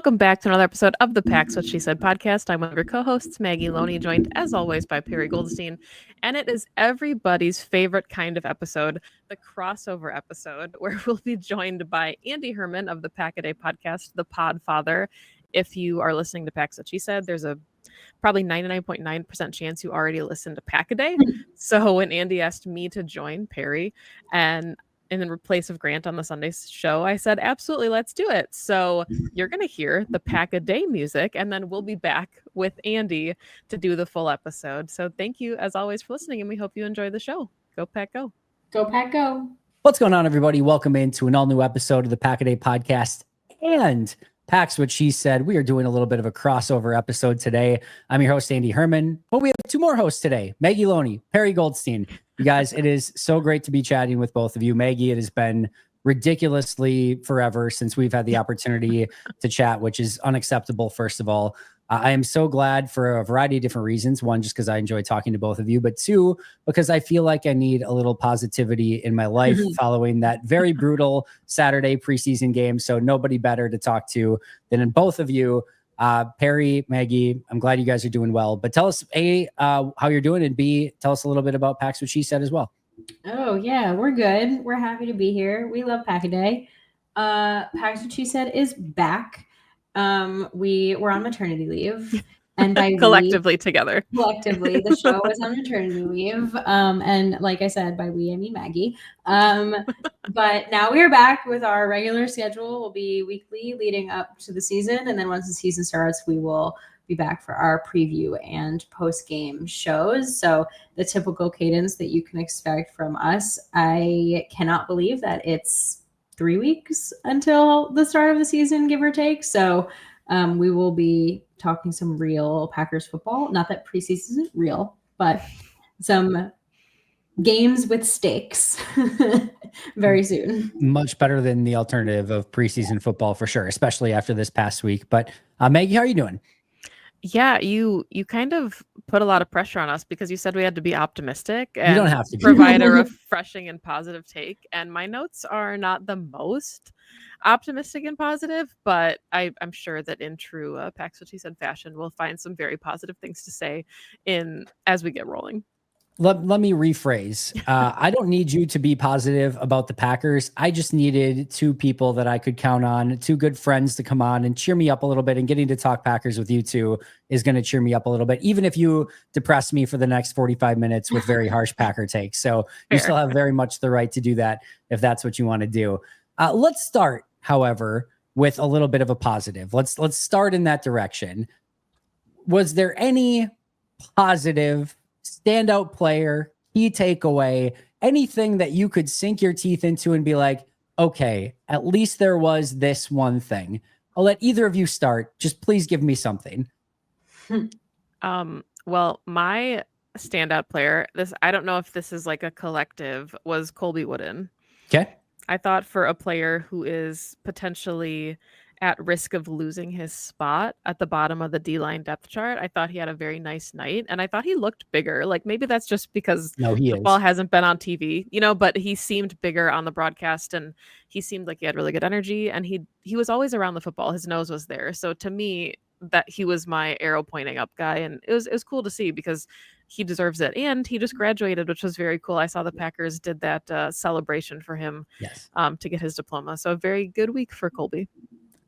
Welcome back to another episode of the Pax What She Said podcast. I'm one of your co-hosts, Maggie Loney, joined as always by Perri Goldstein. And it is everybody's favorite kind of episode, the crossover episode, where we'll be joined by Andy Herman of the Pack-A-Day podcast, the Podfather. If you are listening to Pax What She Said, there's a probably 99.9% chance you already listened to Pack-A-Day. So when Andy asked me to join Perri and in replace of Grant on the Sunday show, I said, absolutely, let's do it. So you're going to hear the Pack-A-Day music, and then we'll be back with Andy to do the full episode. So thank you, as always, for listening, and we hope you enjoy the show. Go Pack Go. Go Pack Go. What's going on, everybody? Welcome into an all-new episode of the Pack-A-Day podcast and Pax What She Said. We are doing a little bit of a crossover episode today. I'm your host, Andy Herman, but we have two more hosts today, Maggie Loney, Perri Goldstein. You guys, it is so great to be chatting with both of you. Maggie, it has been ridiculously forever since we've had the opportunity to chat, which is unacceptable, first of all. I am so glad for a variety of different reasons. One, just because I enjoy talking to both of you, but two, because I feel like I need a little positivity in my life following that very brutal Saturday preseason game. So nobody better to talk to than in both of you. Perri, Maggie, I'm glad you guys are doing well, but tell us A, how you're doing, and B, tell us a little bit about Pax What She Said as well. Oh yeah, we're good. We're happy to be here. We love Pack-A-Day. Pax What She Said is back. We were on maternity leave, and by collectively together. Collectively, the show was on maternity leave. And like I said, by we I mean Maggie. But now we are back with our regular schedule. We'll be weekly leading up to the season, and then once the season starts, we will be back for our preview and post-game shows. So the typical cadence that you can expect from us. I cannot believe that it's 3 weeks until the start of the season, give or take. So we will be talking some real Packers football. Not that preseason isn't real, but some games with stakes very soon. Much better than the alternative of preseason football for sure, especially after this past week. But Maggie, how are you doing? Yeah, you kind of put a lot of pressure on us because you said we had to be optimistic and you don't have to provide a refreshing and positive take. And my notes are not the most optimistic and positive, but I'm sure that in true Pax What She Said fashion, we'll find some very positive things to say as we get rolling. Let me rephrase. I don't need you to be positive about the Packers. I just needed two people that I could count on, two good friends to come on and cheer me up a little bit. And getting to talk Packers with you two is going to cheer me up a little bit, even if you depress me for the next 45 minutes with very harsh Packer takes. So you still have very much the right to do that if that's what you want to do. Let's start, however, with a little bit of a positive. Let's start in that direction. Was there any positive standout player, key takeaway, anything that you could sink your teeth into and be like, okay, at least there was this one thing? I'll let either of you start. Just please give me something. Well, my standout player, I don't know if this is like a collective, was Colby Wooden. Okay. I thought for a player who is potentially at risk of losing his spot at the bottom of the D-line depth chart, I thought he had a very nice night, and I thought he looked bigger. Like maybe that's just because football hasn't been on TV, but he seemed bigger on the broadcast, and he seemed like he had really good energy, and he was always around the football. His nose was there. So to me, that he was my arrow pointing up guy, and it was cool to see because he deserves it. And he just graduated, which was very cool. I saw the Packers did that celebration for him to get his diploma. So a very good week for Colby.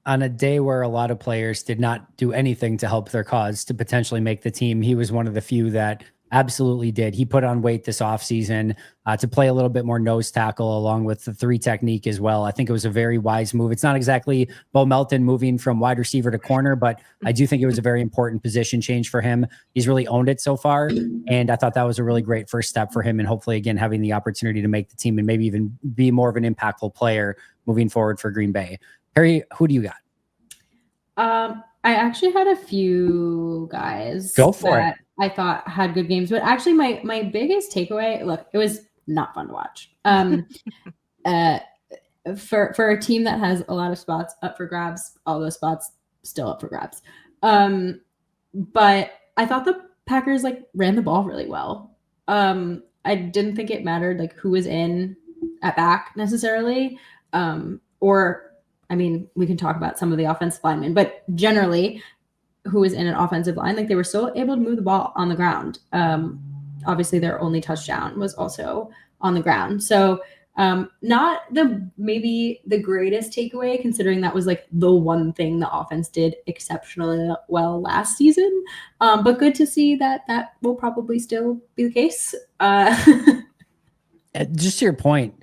On a day where a lot of players did not do anything to help their cause to potentially make the team, he was one of the few that absolutely did. He put on weight this offseason to play a little bit more nose tackle along with the 3 technique as well. I think it was a very wise move. It's not exactly Bo Melton moving from wide receiver to corner, but I do think it was a very important position change for him. He's really owned it so far, and I thought that was a really great first step for him, and hopefully, again, having the opportunity to make the team and maybe even be more of an impactful player moving forward for Green Bay. Perri, who do you got? I actually had a few guys Go for it. I thought had good games, but actually my biggest takeaway, look, it was not fun to watch. For a team that has a lot of spots up for grabs, all those spots still up for grabs. But I thought the Packers ran the ball really well. I didn't think it mattered who was in at back necessarily, or I mean, we can talk about some of the offensive linemen, but generally, who was in an offensive line, like they were still able to move the ball on the ground. Obviously, their only touchdown was also on the ground. So not maybe the greatest takeaway, considering that was like the one thing the offense did exceptionally well last season. But good to see that will probably still be the case. Just to your point,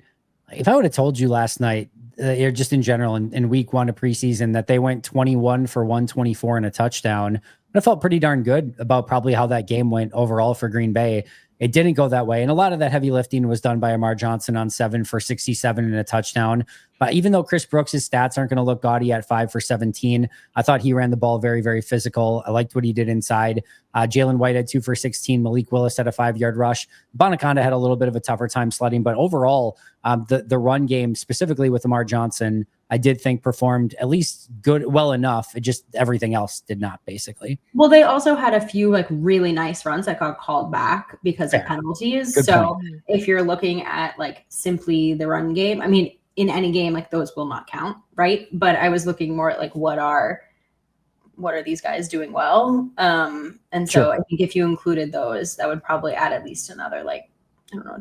if I would have told you last night, just in general, in week 1 of preseason, that they went 21 for 124 and a touchdown, I felt pretty darn good about probably how that game went overall for Green Bay. It didn't go that way. And a lot of that heavy lifting was done by Amar Johnson on 7 for 67 and a touchdown. But even though Chris Brooks' stats aren't going to look gaudy at 5 for 17, I thought he ran the ball very, very physical. I liked what he did inside. Jalen White had 2 for 16. Malik Willis had a 5-yard rush. Bonaconda had a little bit of a tougher time sledding, but overall, the run game, specifically with Amar Johnson, I did think performed at least well enough. It just everything else did not, basically. Well, they also had a few like really nice runs that got called back because of penalties. Good so point. If you're looking at like simply the run game, I mean, in any game, like those will not count, right? But I was looking more at like what are these guys doing well? And so I think if you included those, that would probably add at least another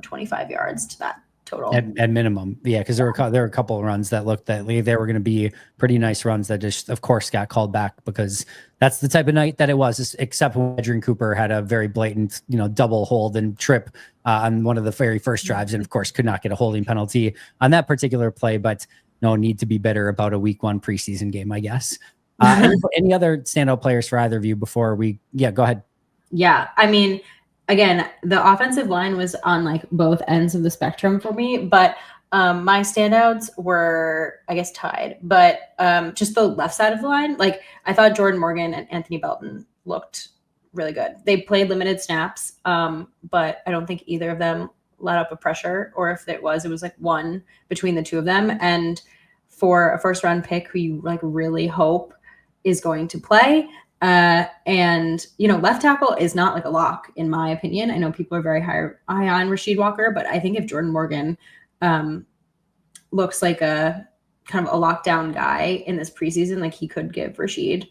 25 yards to that total at minimum. Yeah, because there were a couple of runs that looked that they were going to be pretty nice runs that just, of course, got called back because that's the type of night that it was. Except when Adrian Cooper had a very blatant, double hold and trip on one of the very first drives, and of course could not get a holding penalty on that particular play. But no need to be bitter about a week 1 preseason game, I guess. Any other standout players for either of you before we? Yeah, go ahead. Yeah, I mean, again, the offensive line was on like both ends of the spectrum for me, but my standouts were, I guess, tied. But just the left side of the line, like I thought Jordan Morgan and Anthony Belton looked really good. They played limited snaps, but I don't think either of them let up a pressure, or if it was like one between the two of them. And for a first round pick who you like really hope is going to play, and left tackle is not like a lock in my opinion. I know people are very high on Rasheed Walker, but I think if Jordan Morgan looks like a kind of a lockdown guy in this preseason, like he could give Rasheed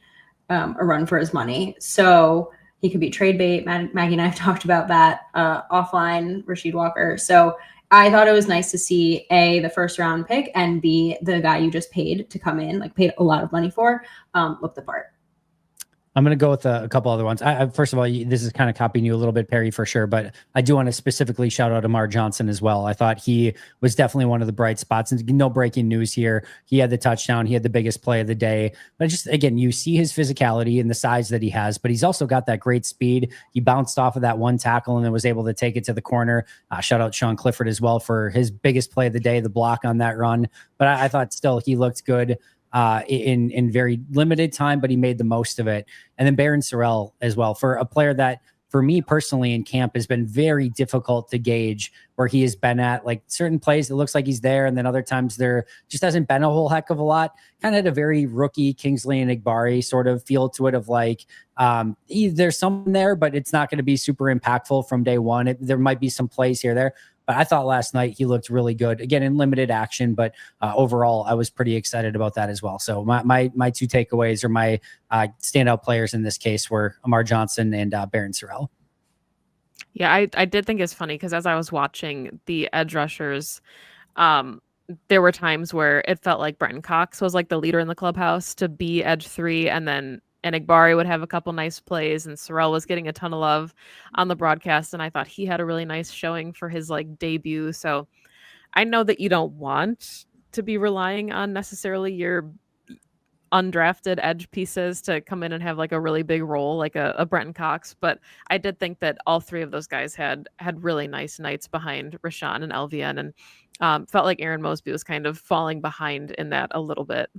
a run for his money. So he could be trade bait. Maggie and I have talked about that offline, Rasheed Walker. So I thought it was nice to see A, the first round pick, and B, the guy you just paid to come in, like paid a lot of money for, look the part. I'm going to go with a couple other ones. First of all, this is kind of copying you a little bit, Perri, for sure, but I do want to specifically shout out Amar Johnson as well. I thought he was definitely one of the bright spots, and no breaking news here. He had the touchdown. He had the biggest play of the day. But just, again, you see his physicality and the size that he has, but he's also got that great speed. He bounced off of that one tackle and then was able to take it to the corner. Shout out Sean Clifford as well for his biggest play of the day, the block on that run. But I thought still he looked good. In very limited time, but he made the most of it. And then Barron Sorrell as well, for a player that, for me personally in camp, has been very difficult to gauge where he has been at. Like certain plays, it looks like he's there, and then other times there just hasn't been a whole heck of a lot. Kind of had a very rookie Kingsley and Igbari sort of feel to it of like, there's something there, but it's not going to be super impactful from day one. There might be some plays here or there. But I thought last night he looked really good, again, in limited action. But overall, I was pretty excited about that as well. So my two takeaways, or my standout players in this case, were Amar Johnson and Barron Sorrell. Yeah, I did think it's funny because as I was watching the edge rushers, there were times where it felt like Brenton Cox was like the leader in the clubhouse to be edge 3, and then Igbari would have a couple nice plays, and Sorrell was getting a ton of love on the broadcast, and I thought he had a really nice showing for his like debut. So I know that you don't want to be relying on necessarily your undrafted edge pieces to come in and have like a really big role, like a Brenton Cox, but I did think that all 3 of those guys had really nice nights behind Rashawn and LVN, and felt like Aaron Mosby was kind of falling behind in that a little bit.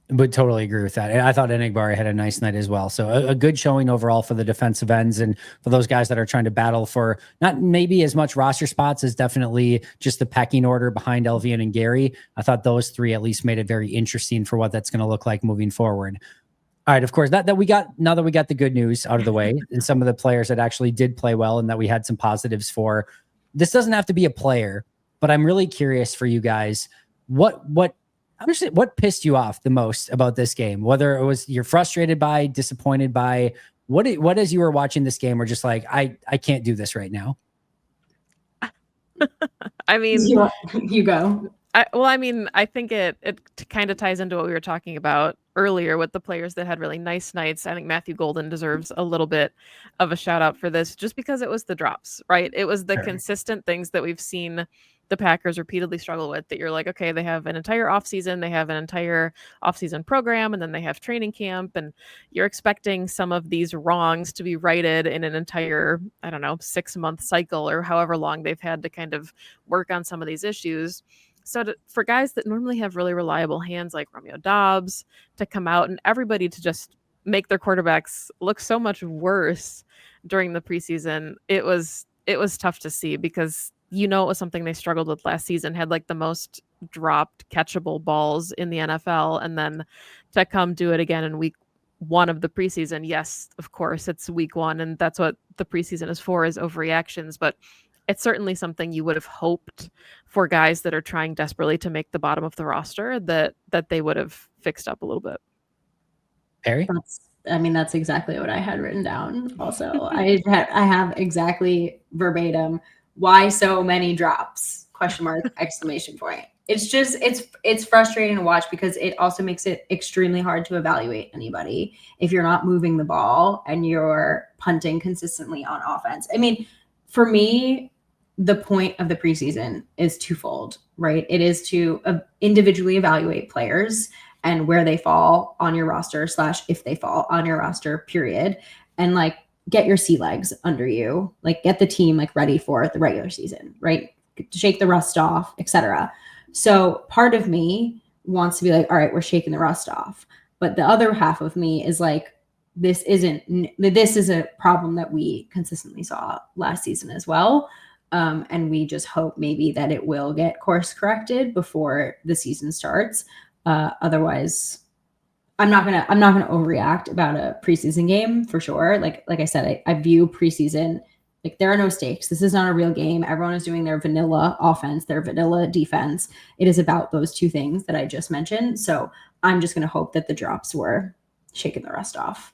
Would totally agree with that. And I thought Igbari had a nice night as well. So a good showing overall for the defensive ends, and for those guys that are trying to battle for not maybe as much roster spots as definitely just the pecking order behind LVN and Gary. I thought those 3 at least made it very interesting for what that's going to look like moving forward. All right, of course, now that we got the good news out of the way, and some of the players that actually did play well and that we had some positives for, this doesn't have to be a player, but I'm really curious for you guys, what I'm just what pissed you off the most about this game? Whether it was you're frustrated by, disappointed by, what as you were watching this game were just like, I can't do this right now. I mean, you go. I think it kind of ties into what we were talking about earlier with the players that had really nice nights. I think Matthew Golden deserves a little bit of a shout out for this, just because it was the drops, right? It was the Sure. consistent things that we've seen the Packers repeatedly struggle with, that you're like, okay, they have an entire offseason, they have an entire offseason program, and then they have training camp, and you're expecting some of these wrongs to be righted in an entire, I don't know, 6-month cycle or however long they've had to kind of work on some of these issues. So for guys that normally have really reliable hands like Romeo Doubs to come out and everybody to just make their quarterbacks look so much worse during the preseason, it was tough to see, because it was something they struggled with last season, had like the most dropped catchable balls in the NFL, and then to come do it again in week 1 of the preseason. Yes, of course, it's week 1, and that's what the preseason is for, is overreactions, but it's certainly something you would have hoped for guys that are trying desperately to make the bottom of the roster, that they would have fixed up a little bit. Perri? That's exactly what I had written down. Also, I have exactly verbatim, why so many drops? Question mark, exclamation point. It's just, it's frustrating to watch, because it also makes it extremely hard to evaluate anybody if you're not moving the ball and you're punting consistently on offense. I mean, for me, the point of the preseason is twofold, right? It is to individually evaluate players and where they fall on your roster / if they fall on your roster, period. And like, get your sea legs under you, like get the team like ready for the regular season, right? Shake the rust off, etc. So part of me wants to be like, all right, we're shaking the rust off. But the other half of me is like, this is a problem that we consistently saw last season as well. And we just hope maybe that it will get course corrected before the season starts. Otherwise, I'm not gonna overreact about a preseason game for sure. Like I said, I view preseason like there are no stakes. This is not a real game. Everyone is doing their vanilla offense, their vanilla defense. It is about those two things that I just mentioned. So I'm just gonna hope that the drops were shaking the rust off.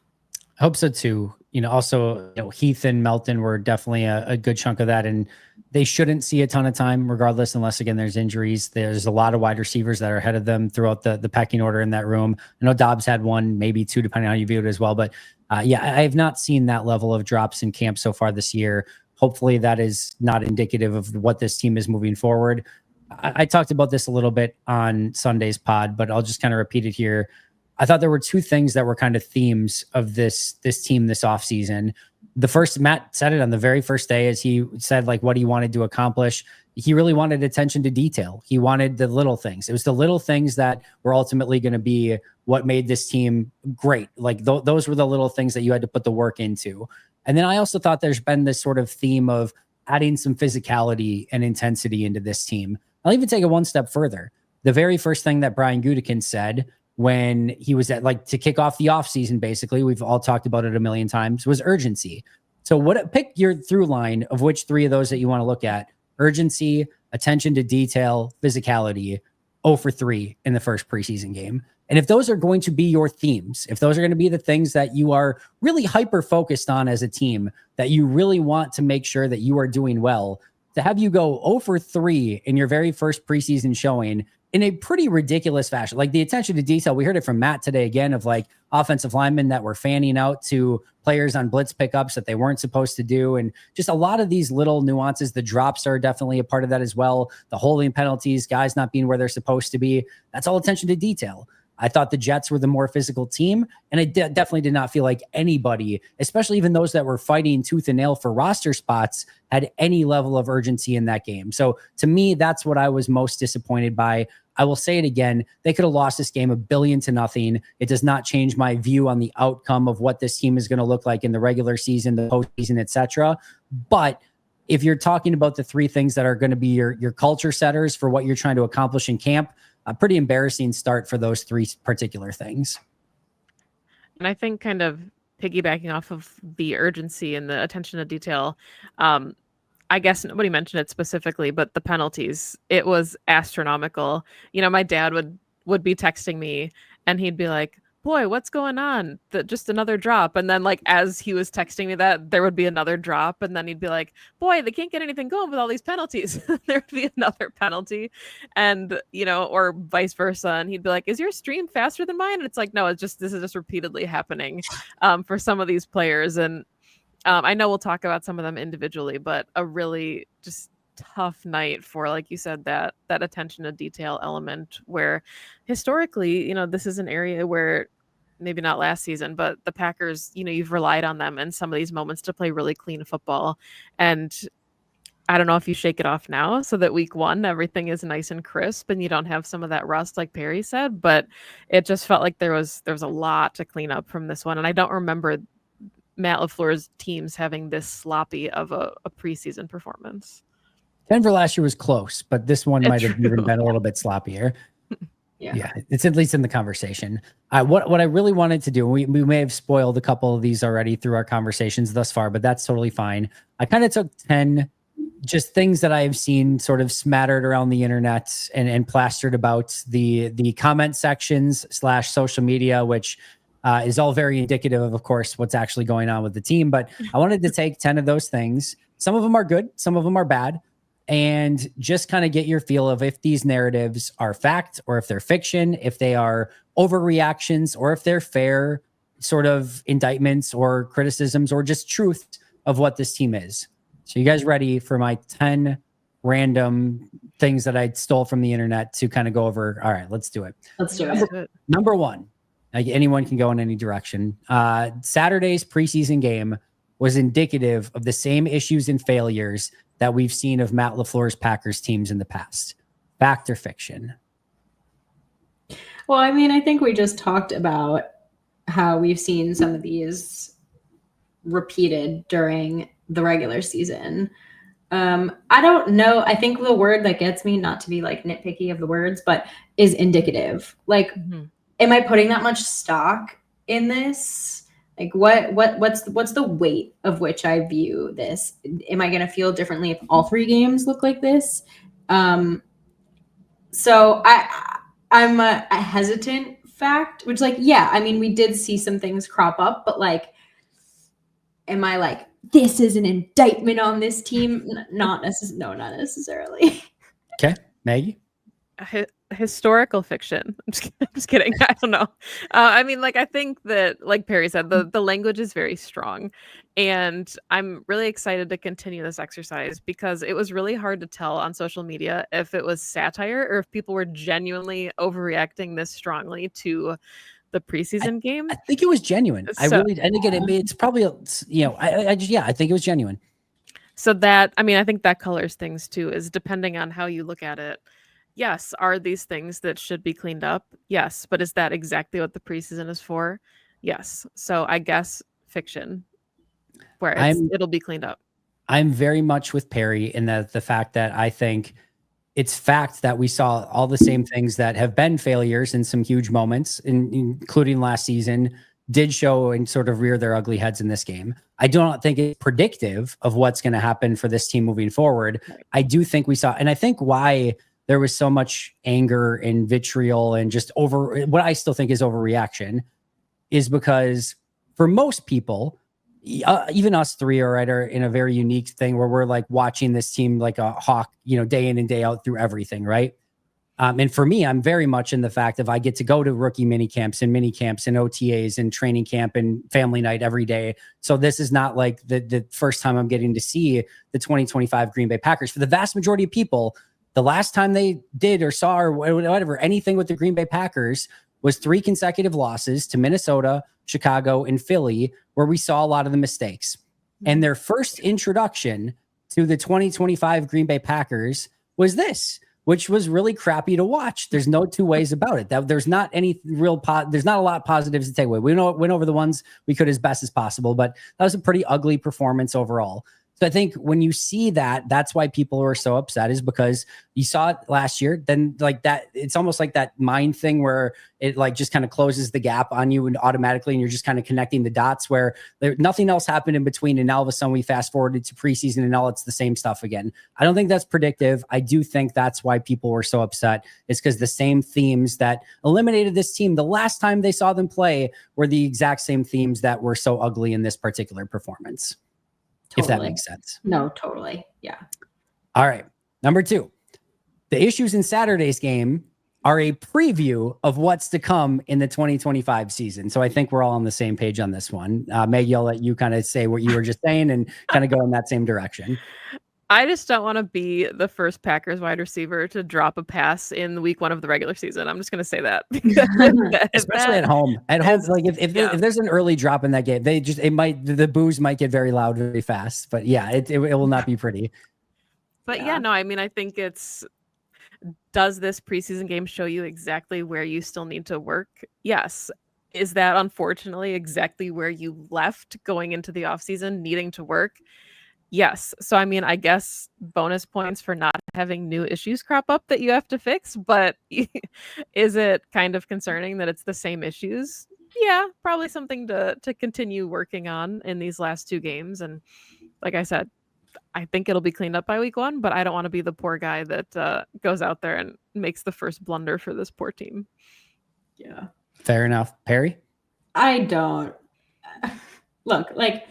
I hope so too. Also, Heath and Melton were definitely a good chunk of that, and they shouldn't see a ton of time regardless, unless again there's injuries. There's a lot of wide receivers that are ahead of them throughout the pecking order in that room. I know Dobbs had 1, maybe 2, depending on how you view it as well. But I have not seen that level of drops in camp so far this year. Hopefully that is not indicative of what this team is moving forward. I talked about this a little bit on Sunday's pod, but I'll just kind of repeat it here. I thought there were 2 things that were kind of themes of this team this offseason. The first, Matt said it on the very first day, as he said, like, what he wanted to accomplish. He really wanted attention to detail. He wanted the little things. It was the little things that were ultimately going to be what made this team great. Like those were the little things that you had to put the work into. And then I also thought there's been this sort of theme of adding some physicality and intensity into this team. I'll even take it one step further. The very first thing that Brian Gutekunst said when he was to kick off the offseason, basically, we've all talked about it a million times, was urgency. So pick your through line of which 3 of those that you want to look at: urgency, attention to detail, physicality. 0 for 3 in the first preseason game. And if those are going to be your themes, if those are going to be the things that you are really hyper focused on as a team, that you really want to make sure that you are doing well, to have you go 0 for 3 in your very first preseason showing in a pretty ridiculous fashion. Like the attention to detail, we heard it from Matt today again, of like offensive linemen that were fanning out to players on blitz pickups that they weren't supposed to do. And just a lot of these little nuances. The drops are definitely a part of that as well. The holding penalties, guys not being where they're supposed to be. That's all attention to detail. I thought the Jets were the more physical team, and I definitely did not feel like anybody, especially even those that were fighting tooth and nail for roster spots, had any level of urgency in that game. So to me, that's what I was most disappointed by. I will say it again. They could have lost this game 1-0. It does not change my view on the outcome of what this team is going to look like in the regular season, the postseason, etc. But if you're talking about the 3 things that are going to be your culture setters for what you're trying to accomplish in camp, a pretty embarrassing start for those 3 particular things. And I think, kind of piggybacking off of the urgency and the attention to detail, I guess nobody mentioned it specifically, but the penalties, it was astronomical. My dad would would be texting me and he'd be like, boy, what's going on? Just another drop. And then like as he was texting me that, there would be another drop. And then he'd be like, boy, they can't get anything going with all these penalties. There would be another penalty. And, or vice versa. And he'd be like, is your stream faster than mine? And it's like, no, this is just repeatedly happening for some of these players. And I know we'll talk about some of them individually, but a really just tough night for, like you said, that attention to detail element where historically, this is an area where maybe not last season, but the Packers, you've relied on them in some of these moments to play really clean football. And I don't know if you shake it off now so that week 1, everything is nice and crisp and you don't have some of that rust like Perri said, but it just felt like there was a lot to clean up from this one. And I don't remember Matt LaFleur's teams having this sloppy of a preseason performance. Denver last year was close, but this one might have even been a little bit sloppier. Yeah, it's at least in the conversation. What I really wanted to do, we may have spoiled a couple of these already through our conversations thus far, but that's totally fine. I kind of took 10 just things that I have seen sort of smattered around the internet and plastered about the comment sections / social media, which is all very indicative of course, what's actually going on with the team. But I wanted to take 10 of those things. Some of them are good, some of them are bad. And just kind of get your feel of if these narratives are fact or if they're fiction, if they are overreactions or if they're fair sort of indictments or criticisms or just truth of what this team is. So you guys ready for my 10 random things that I stole from the internet to kind of go over? All right, let's do it. Let's do it. Number 1, like anyone can go in any direction. Saturday's preseason game was indicative of the same issues and failures that we've seen of Matt LaFleur's Packers teams in the past. Fact or fiction? Well, I mean, I think we just talked about how we've seen some of these repeated during the regular season. I don't know. I think the word that gets me, not to be like nitpicky of the words, but is indicative. Like, am I putting that much stock in this? Like what's the weight of which I view this? Am I going to feel differently if all 3 games look like this? So I'm a hesitant fact, which like, yeah, I mean, we did see some things crop up, but like, am I like, this is an indictment on this team? Not necessarily. Okay, Maggie? Historical fiction. I'm just kidding. I don't know. I mean, like, I think that, like Perri said, the language is very strong. And I'm really excited to continue this exercise because it was really hard to tell on social media if it was satire or if people were genuinely overreacting this strongly to the preseason game. I think it was genuine. And again, it's probably, I think it was genuine. So that, I mean, I think that colors things too, is depending on how you look at it. Yes, are these things that should be cleaned up? Yes, but is that exactly what the preseason is for? Yes. So I guess fiction, where it'll be cleaned up. I'm very much with Perri in the fact that I think it's fact that we saw all the same things that have been failures in some huge moments, including last season, did show and sort of rear their ugly heads in this game. I do not think it's predictive of what's going to happen for this team moving forward. I do think we saw, and I think why there was so much anger and vitriol and just what I still think is overreaction is because for most people, even us 3 are in a very unique thing where we're like watching this team like a hawk, day in and day out through everything. Right. And for me, I'm very much in the fact of I get to go to rookie mini camps and OTAs and training camp and family night every day. So this is not like the first time I'm getting to see the 2025 Green Bay Packers. For the vast majority of people, the last time they did or saw or whatever, anything with the Green Bay Packers was 3 consecutive losses to Minnesota, Chicago, and Philly, where we saw a lot of the mistakes. And their first introduction to the 2025 Green Bay Packers was this, which was really crappy to watch. There's no 2 ways about it. There's not any there's not a lot of positives to take away. We went over the ones we could as best as possible, but that was a pretty ugly performance overall. So I think when you see that, that's why people are so upset, is because you saw it last year. Then like that, it's almost like that mind thing where it like just kind of closes the gap on you and automatically, and you're just kind of connecting the dots where nothing else happened in between. And now all of a sudden we fast forwarded to preseason and now it's the same stuff again. I don't think that's predictive. I do think that's why people were so upset, is because the same themes that eliminated this team the last time they saw them play were the exact same themes that were so ugly in this particular performance. If that makes sense. No, totally. Yeah. All right. Number 2, the issues in Saturday's game are a preview of what's to come in the 2025 season. So I think we're all on the same page on this one. Maggie, I'll let you kind of say what you were just saying and kind of go in that same direction. I just don't want to be the first Packers wide receiver to drop a pass in week 1 of the regular season. I'm just going to say that. Especially at home. At home, like if there's an early drop in that game, the boos might get very loud very fast. But yeah, it will not be pretty. But yeah, no, I mean, I think does this preseason game show you exactly where you still need to work? Yes. Is that unfortunately exactly where you left going into the offseason, needing to work? Yes. So, I mean, I guess bonus points for not having new issues crop up that you have to fix, but is it kind of concerning that it's the same issues? Yeah, probably something to continue working on in these last 2 games. And like I said, I think it'll be cleaned up by week 1, but I don't want to be the poor guy that goes out there and makes the first blunder for this poor team. Yeah. Fair enough. Perri? I don't. Look, like,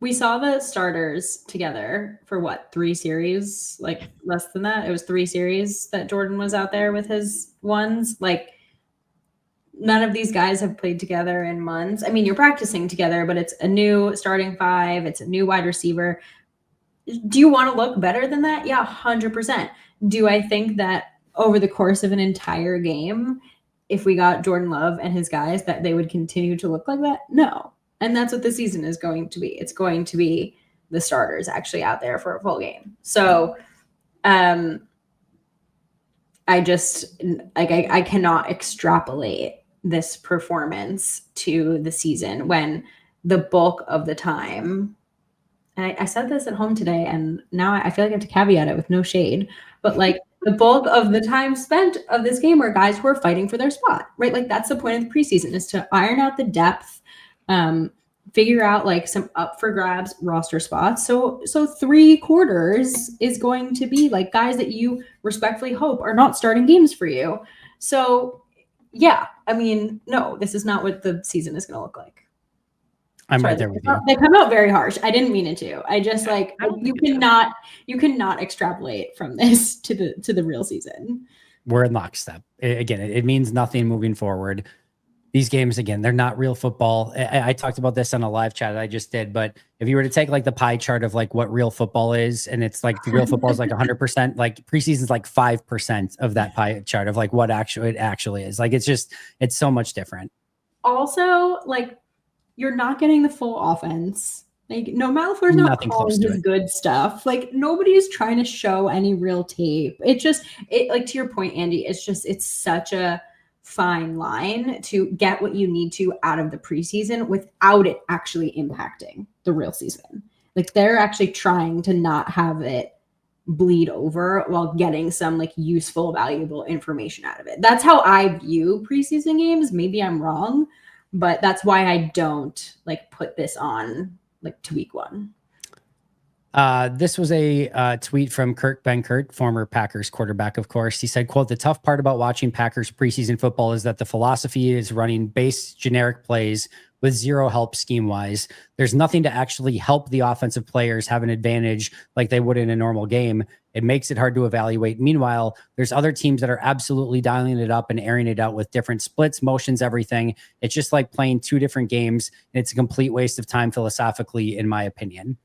we saw the starters together for 3 series, like less than that. It was 3 series that Jordan was out there with his ones. Like, none of these guys have played together in months. I mean, you're practicing together, but it's a new starting 5. It's a new wide receiver. Do you want to look better than that? Yeah, 100%. Do I think that over the course of an entire game, if we got Jordan Love and his guys, that they would continue to look like that? No. And that's what the season is going to be. It's going to be the starters actually out there for a full game. So I just I cannot extrapolate this performance to the season when the bulk of the time, and I said this at home today, and now I feel like I have to caveat it with no shade, but like the bulk of the time spent of this game were guys who are fighting for their spot, right? Like that's the point of the preseason, is to iron out the depth, figure out like some up for grabs roster spots. So 3 quarters is going to be like guys that you respectfully hope are not starting games for you. So yeah, I mean, no, this is not what the season is going to look like. I'm right there with you. They come out very harsh. I didn't mean it to. I just like you cannot extrapolate from this to the real season. We're in lockstep. Again, it means nothing moving forward. These games, again, they're not real football. I talked about this on a live chat that I just did, but if you were to take like the pie chart of like what real football is, and it's like the real football is like 100%, like preseason is like 5% of that pie chart of like what it actually is. Like it's so much different. Also, like you're not getting the full offense. Like no, LaFleur's not calling his good stuff. Like nobody's trying to show any real tape. It like to your point, Andy, it's such a fine line to get what you need to out of the preseason without it actually impacting the real season. Like they're actually trying to not have it bleed over while getting some like useful, valuable information out of it. That's how I view preseason games. Maybe I'm wrong, but that's why I don't like put this on like to week 1. This was a tweet from Kurt Benkert, former Packers quarterback, of course. He said, quote, "The tough part about watching Packers preseason football is that the philosophy is running base generic plays with zero help scheme-wise. There's nothing to actually help the offensive players have an advantage like they would in a normal game. It makes it hard to evaluate. Meanwhile, there's other teams that are absolutely dialing it up and airing it out with different splits, motions, everything. It's just like playing 2 different games, and it's a complete waste of time philosophically, in my opinion."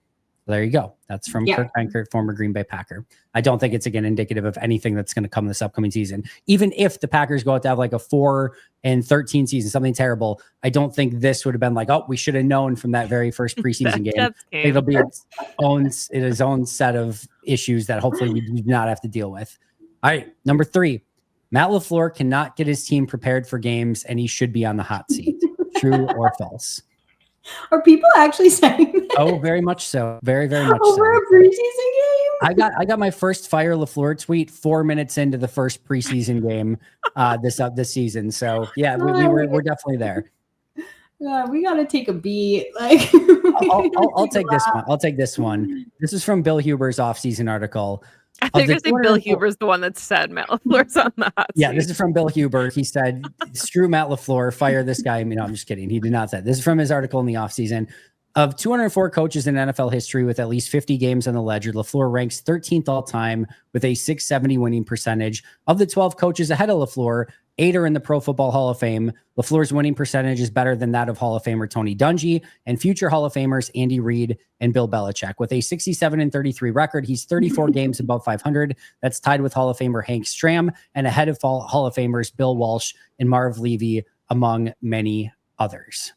There you go. That's from Kurt Benkert, former Green Bay Packer. I don't think it's, again, indicative of anything that's going to come this upcoming season. Even if the Packers go out to have like a 4-13 season, something terrible, I don't think this would have been like, oh, we should have known from that very first preseason game. It'll be its own set of issues that hopefully we do not have to deal with. All right, number 3. Matt LaFleur cannot get his team prepared for games, and he should be on the hot seat. True or false? Are people actually saying that? Oh, very much so. Very, very much over so. a preseason game? I got my first fire LaFleur tweet 4 minutes into the first preseason game this season. So yeah, we're definitely there. Yeah, we gotta take a beat. Like I'll take this one. I'll take this one. This is from Bill Huber's offseason article. I think I say Bill Huber's the one that said Matt LaFleur's on the hot Yeah, seat. this is from Bill Huber. He said, screw Matt LaFleur, fire this guy. I mean, I'm just kidding. He did not say that. This is from his article in the offseason. Of 204 coaches in NFL history with at least 50 games on the ledger, LaFleur ranks 13th all time with a 670 winning percentage. Of the 12 coaches ahead of LaFleur, 8 are in the Pro Football Hall of Fame. LaFleur's winning percentage is better than that of Hall of Famer Tony Dungy and future Hall of Famers Andy Reid and Bill Belichick. With a 67-33 record, he's 34 games above 500. That's tied with Hall of Famer Hank Stram and ahead of Hall of Famers Bill Walsh and Marv Levy, among many others.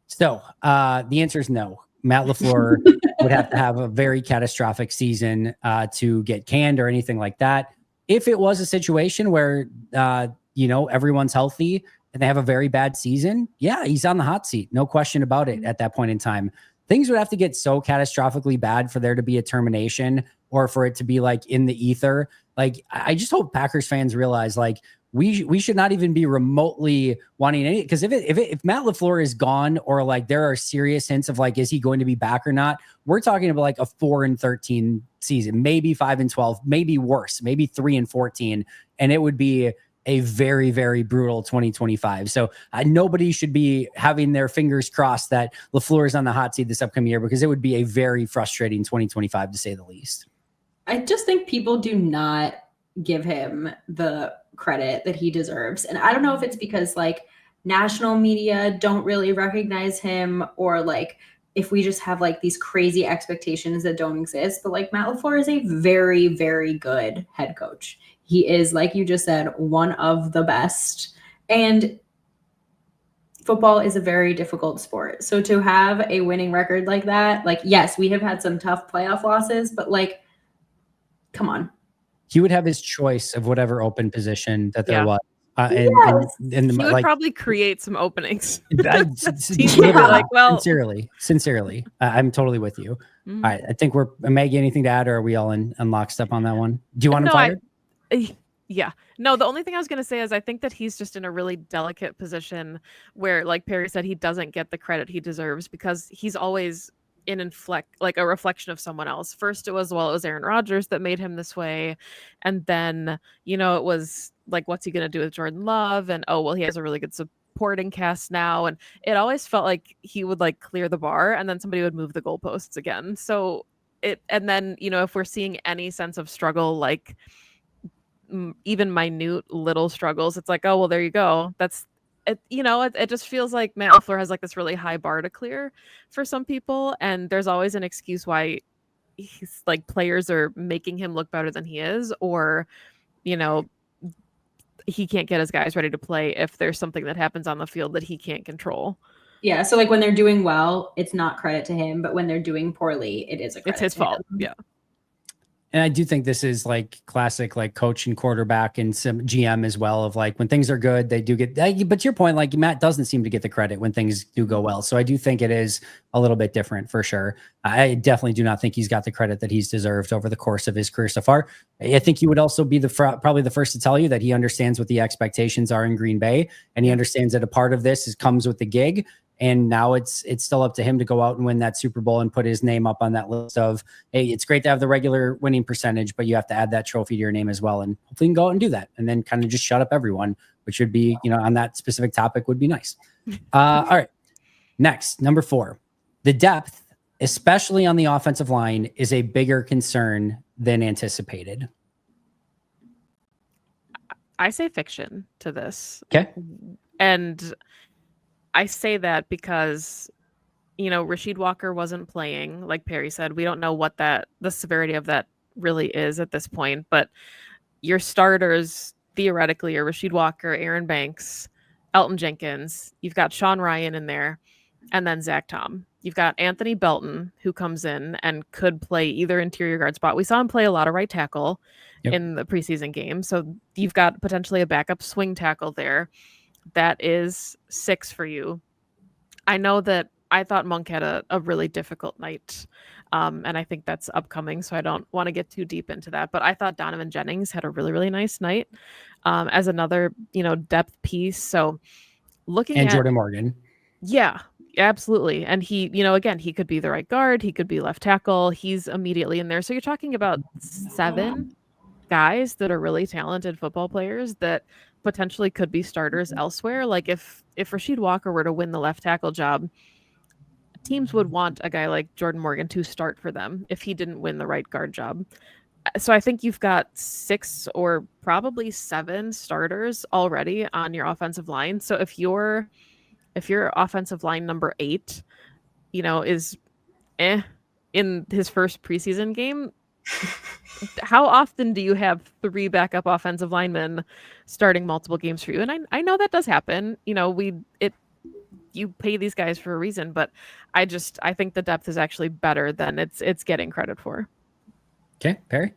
So the answer is no. Matt LaFleur would have to have a very catastrophic season to get canned or anything like that. If it was a situation where, everyone's healthy and they have a very bad season, yeah, he's on the hot seat. No question about it at that point in time. Things would have to get so catastrophically bad for there to be a termination or for it to be like in the ether. Like, I just hope Packers fans realize, like, we should not even be remotely wanting any, because if Matt LaFleur is gone or like there are serious hints of like, is he going to be back or not? We're talking about like a 4-13 season, maybe 5-12, maybe worse, maybe 3-14. And it would be a very, very brutal 2025. So nobody should be having their fingers crossed that LaFleur is on the hot seat this upcoming year, because it would be a very frustrating 2025 to say the least. I just think people do not give him the credit that he deserves. And I don't know if it's because like national media don't really recognize him, or like if we just have like these crazy expectations that don't exist. But like Matt LaFleur is a very, very good head coach. He is, like you just said, one of the best. And football is a very difficult sport. So to have a winning record like that, like, yes, we have had some tough playoff losses, but like, come on. He would have his choice of whatever open position that there was. He would probably create some openings. Sincerely, I'm totally with you. Mm-hmm. All right, I think we're Maggie. Anything to add, or are we all in lockstep on that one? Do you want to fire? Yeah. No, the only thing I was going to say is I think that he's just in a really delicate position where, like Perri said, he doesn't get the credit he deserves because he's always like a reflection of someone else. First it was Aaron Rodgers that made him this way, and then it was like, what's he gonna do with Jordan Love, and he has a really good supporting cast now, and it always felt like he would like clear the bar and then somebody would move the goalposts again. So and then if we're seeing any sense of struggle, like even minute little struggles, it's like, oh well, there you go, that's it. It just feels like Matt LaFleur has like this really high bar to clear for some people, and there's always an excuse why he's like players are making him look better than he is, or he can't get his guys ready to play if there's something that happens on the field that he can't control. Yeah, so like when they're doing well, it's not credit to him, but when they're doing poorly, it is it's his fault. Yeah. And I do think this is like classic, like coach and quarterback and some GM as well, of like when things are good, they do get, but to your point, like Matt doesn't seem to get the credit when things do go well. So I do think it is a little bit different for sure. I definitely do not think he's got the credit that he's deserved over the course of his career so far. I think he would also be probably the first to tell you that he understands what the expectations are in Green Bay. And he understands that a part of this comes with the gig. And now it's still up to him to go out and win that Super Bowl and put his name up on that list of, hey, it's great to have the regular winning percentage, but you have to add that trophy to your name as well. And hopefully you can go out and do that. And then kind of just shut up everyone, which would be, on that specific topic would be nice. All right. Next, number 4, the depth, especially on the offensive line, is a bigger concern than anticipated. I say fiction to this. Okay. And I say that because, Rasheed Walker wasn't playing, like Perri said. We don't know what the severity of that really is at this point, but your starters theoretically are Rasheed Walker, Aaron Banks, Elton Jenkins. You've got Sean Ryan in there, and then Zach Tom. You've got Anthony Belton, who comes in and could play either interior guard spot. We saw him play a lot of right tackle in the preseason game. So you've got potentially a backup swing tackle there. That is 6 for you. I know that I thought Monk had a really difficult night. And I think that's upcoming, so I don't want to get too deep into that. But I thought Donovan Jennings had a really, really nice night as another, depth piece. So looking And at, Jordan Morgan. yeah, absolutely. And he, again, he could be the right guard, he could be left tackle. He's immediately in there. So you're talking about 7 guys that are really talented football players that potentially could be starters elsewhere. Like if Rasheed Walker were to win the left tackle job, teams would want a guy like Jordan Morgan to start for them if he didn't win the right guard job. So I think you've got 6 or probably 7 starters already on your offensive line. So if your offensive line number 8, is in his first preseason game, how often do you have 3 backup offensive linemen starting multiple games for you? And I know that does happen. You pay these guys for a reason, but I think the depth is actually better than it's getting credit for. Okay, Perri?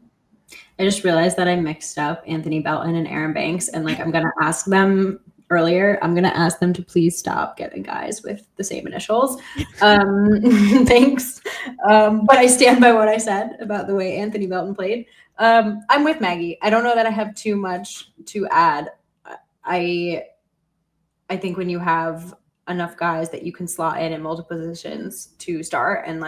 I just realized that I mixed up Anthony Belton and Aaron Banks, and I'm going to ask them earlier. I'm going to ask them to please stop getting guys with the same initials. Thanks. But I stand by what I said about the way Anthony Belton played. I'm with Maggie. I don't know that I have too much to add. I think when you have enough guys that you can slot in multiple positions to start and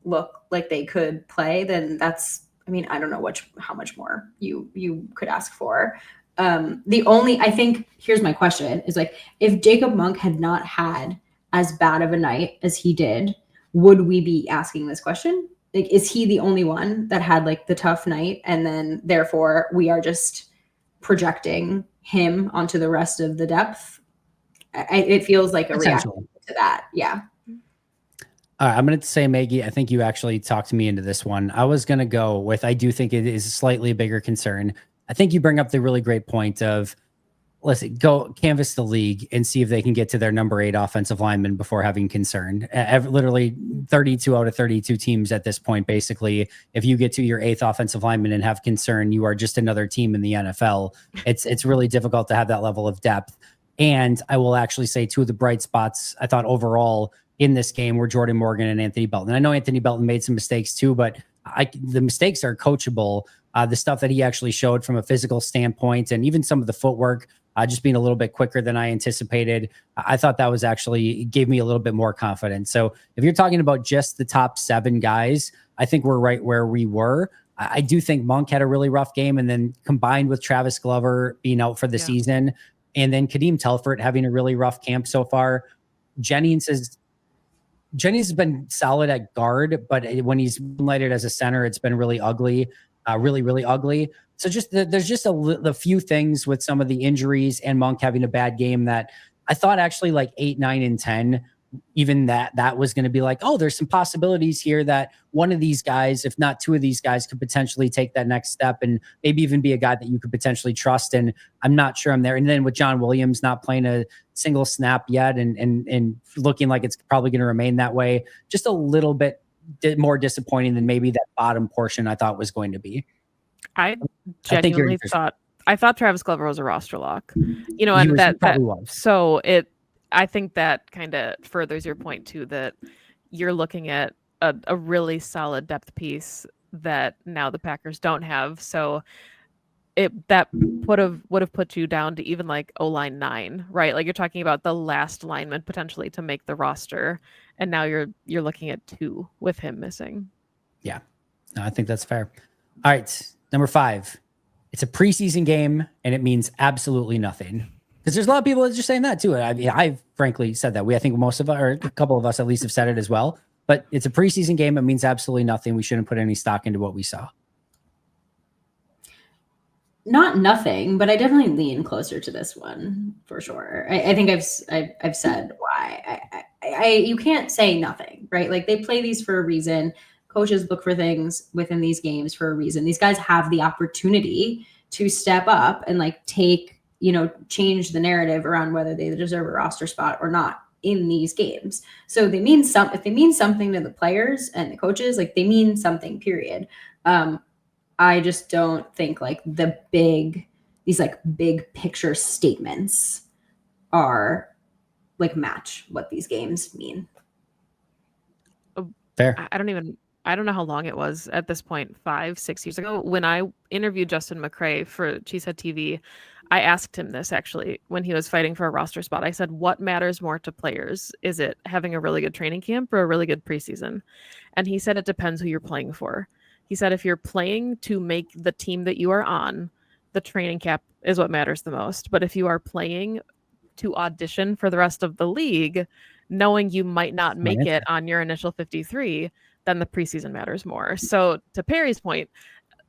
look like they could play, then that's, I don't know how much more you could ask for. I think here's my question is if Jacob Monk had not had as bad of a night as he did, would we be asking this question? Is he the only one that had the tough night, and then therefore we are just projecting him onto the rest of the depth? It feels like a reaction to that. Yeah. All right, I'm going to say, Maggie, I think you actually talked me into this one. I was going to go with, I do think it is a slightly bigger concern. I think you bring up the really great point of, listen, go canvas the league and see if they can get to their number 8 offensive lineman before having concern. Literally 32 out of 32 teams at this point, basically, if you get to your 8th offensive lineman and have concern, you are just another team in the NFL. It's really difficult to have that level of depth. And I will actually say 2 of the bright spots I thought overall in this game were Jordan Morgan and Anthony Belton. And I know Anthony Belton made some mistakes too, but the mistakes are coachable. The stuff that he actually showed from a physical standpoint and even some of the footwork, just being a little bit quicker than I anticipated, I thought that was actually gave me a little bit more confidence. So if you're talking about just the top 7 guys, I think we're right where we were. I do think Monk had a really rough game, and then combined with Travis Glover being out for the season, and then Kadeem Telford having a really rough camp so far. Jennings has been solid at guard, but when he's lighted as a center, it's been really ugly, really, really ugly. So there's just a few things with some of the injuries and Monk having a bad game that I thought actually 8, 9, and 10, even that was going to be there's some possibilities here that one of these guys, if not 2 of these guys, could potentially take that next step and maybe even be a guy that you could potentially trust. And I'm not sure I'm there. And then with John Williams not playing a single snap yet and looking like it's probably going to remain that way, just a little bit more disappointing than maybe that bottom portion I thought was going to be. I genuinely thought Travis Glover was a roster lock, and that was. So I think that kind of furthers your point too, that you're looking at a really solid depth piece that now the Packers don't have. So that would have put you down to even O-line 9, right? You're talking about the last lineman potentially to make the roster, and now you're looking at 2 with him missing. Yeah, no, I think that's fair. All right, number 5. It's a preseason game, and it means absolutely nothing. Because there's a lot of people that are just saying that too. I've frankly said that. I think most of us, or a couple of us at least, have said it as well. But it's a preseason game. It means absolutely nothing. We shouldn't put any stock into what we saw. Not nothing, but I definitely lean closer to this one for sure. I think I've said why. You can't say nothing, right? They play these for a reason. Coaches look for things within these games for a reason. These guys have the opportunity to step up and change the narrative around whether they deserve a roster spot or not in these games. So if they mean something to the players and the coaches, they mean something, period. I just don't think these big picture statements are match what these games mean. Fair. I don't know how long it was at this point, 5-6 years ago, when I interviewed Justin McCrae for Cheesehead TV. I asked him this actually when he was fighting for a roster spot. I said, what matters more to players? Is it having a really good training camp or a really good preseason? And he said it depends who you're playing for. He said if you're playing to make the team that you are on, the training camp is what matters the most. But if you are playing to audition for the rest of the league, knowing you might not make it on your initial 53, then the preseason matters more. So to Perri's point,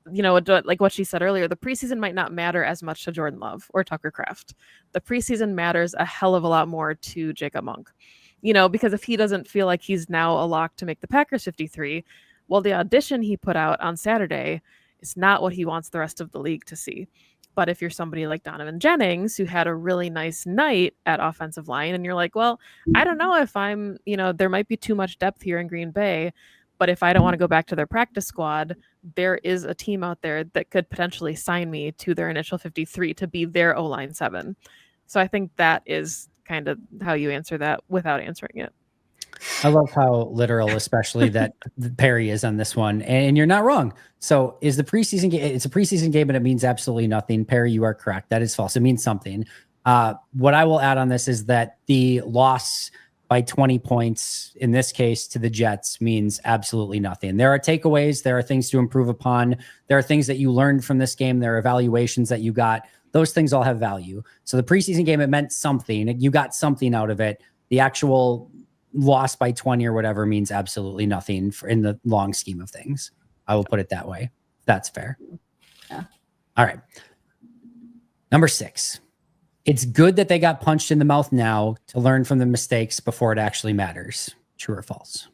like what she said earlier, the preseason might not matter as much to Jordan Love or Tucker Kraft. The preseason matters a hell of a lot more to Jacob Monk, because if he doesn't feel like he's now a lock to make the Packers 53, well, the audition he put out on Saturday is not what he wants the rest of the league to see. But if you're somebody like Donovan Jennings, who had a really nice night at offensive line, and you're like, well, I don't know if I'm, there might be too much depth here in Green Bay, but if I don't want to go back to their practice squad, there is a team out there that could potentially sign me to their initial 53 to be their O-line 7. So I think that is kind of how you answer that without answering it. I love how literal, especially that Perri is on this one, and you're not wrong. So is the preseason game? It's a preseason game, and it means absolutely nothing. Perri, you are correct. That is false. It means something. What I will add on this is that the loss by 20 points, in this case, to the Jets means absolutely nothing. There are takeaways. There are things to improve upon. There are things that you learned from this game. There are evaluations that you got. Those things all have value. So the preseason game, it meant something. You got something out of it. The actual loss by 20 or whatever means absolutely nothing in the long scheme of things. I will put it that way. That's fair. Yeah. All right. Number 6. It's good that they got punched in the mouth now to learn from the mistakes before it actually matters. True or false?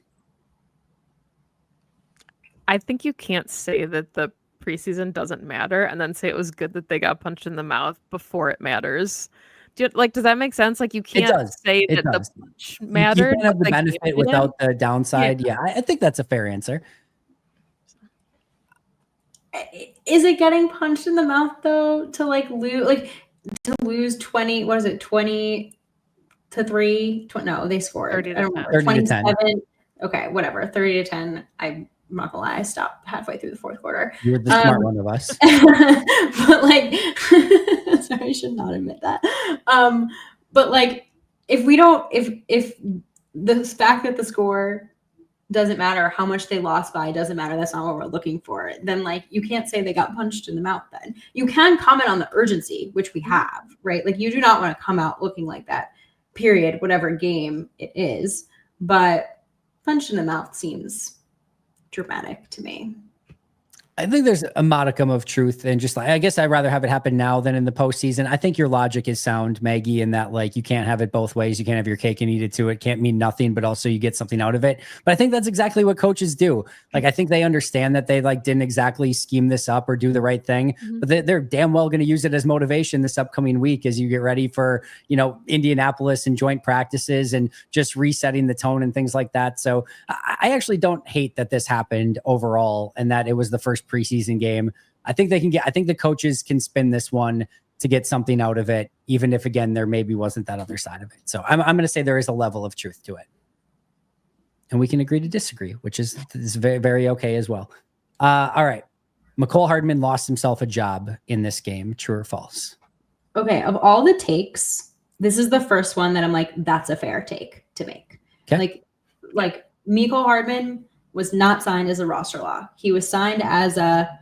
I think you can't say that the preseason doesn't matter and then say it was good that they got punched in the mouth before it matters. Does that make sense? Like, you can't say that the punch mattered. You can't have the benefit without the downside. Yeah, I think that's a fair answer. Is it getting punched in the mouth though to lose 20? What is it? 20 to 3? No, they scored 30 to 10. 30 to 10. Okay, whatever. 30 to 10. I'm not gonna lie, I stopped halfway through the fourth quarter. You were the smart one of us. But sorry, I should not admit that. But if the fact that the score doesn't matter, how much they lost by doesn't matter, that's not what we're looking for, then you can't say they got punched in the mouth. Then you can comment on the urgency, which we have, right? You do not want to come out looking like that, period, whatever game it is. But punched in the mouth seems dramatic to me. I think there's a modicum of truth, and I guess I'd rather have it happen now than in the postseason. I think your logic is sound, Maggie, in that you can't have it both ways. You can't have your cake and eat it too. It can't mean nothing, but also you get something out of it. But I think that's exactly what coaches do. I think they understand that they didn't exactly scheme this up or do the right thing, but they're damn well going to use it as motivation this upcoming week as you get ready for, Indianapolis and joint practices and just resetting the tone and things like that. So I actually don't hate that this happened overall and that it was the first preseason game. I think the coaches can spin this one to get something out of it, even if again there maybe wasn't that other side of it. So I'm going to say there is a level of truth to it, and we can agree to disagree, which is very, very okay as well. All right, McCole Hardman lost himself a job in this game. True or false? Okay, of all the takes, this is the first one that I'm like, that's a fair take to make. Okay. McCole Hardman was not signed as a roster lock. He was signed as a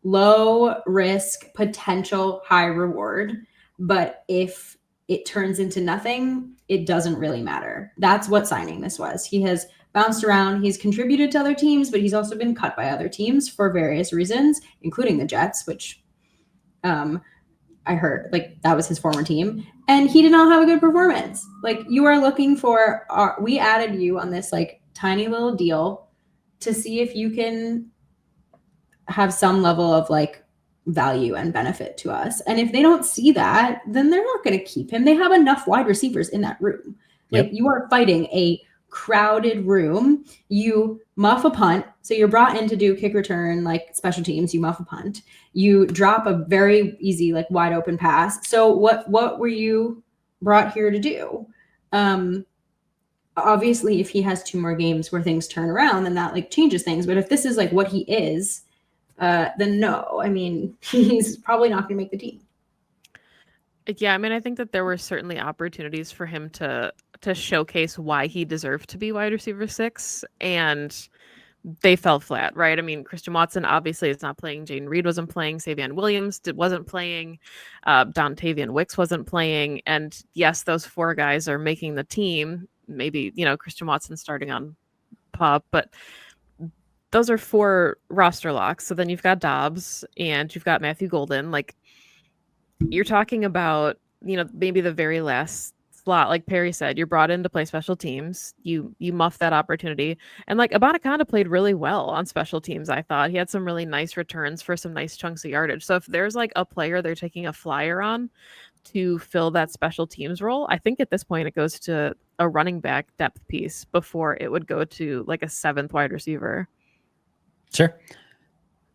low risk, potential high reward. But if it turns into nothing, it doesn't really matter. That's what signing this was. He has bounced around. He's contributed to other teams, but he's also been cut by other teams for various reasons, including the Jets, which I heard that was his former team. And he did not have a good performance. You are looking for, we added you on this tiny little deal to see if you can have some level of value and benefit to us. And if they don't see that, then they're not going to keep him. They have enough wide receivers in that room. Yep. You are fighting a crowded room. You muff a punt. So you're brought in to do kick return, special teams. You muff a punt. You drop a very easy, wide open pass. So what were you brought here to do? obviously if he has 2 more games where things turn around, then that like changes things. But if this is like what he is, then no. I mean, he's probably not going to make the team. Yeah, I mean, I think that there were certainly opportunities for him to showcase why he deserved to be wide receiver 6, and they fell flat, right? I mean, Christian Watson obviously is not playing. Jaden Reed wasn't playing. Savion Williams wasn't playing. Dontavian Wicks wasn't playing. And yes, those 4 guys are making the team. Maybe, Christian Watson starting on PUP, but those are 4 roster locks. So then you've got Dobbs and you've got Matthew Golden. Like, you're talking about, maybe the very last slot. Like Perri said, you're brought in to play special teams. You muff that opportunity. And like Abanikanda played really well on special teams, I thought. He had some really nice returns for some nice chunks of yardage. So if there's like a player they're taking a flyer on to fill that special teams role, I think at this point it goes to a running back depth piece before it would go to like a 7th wide receiver. Sure.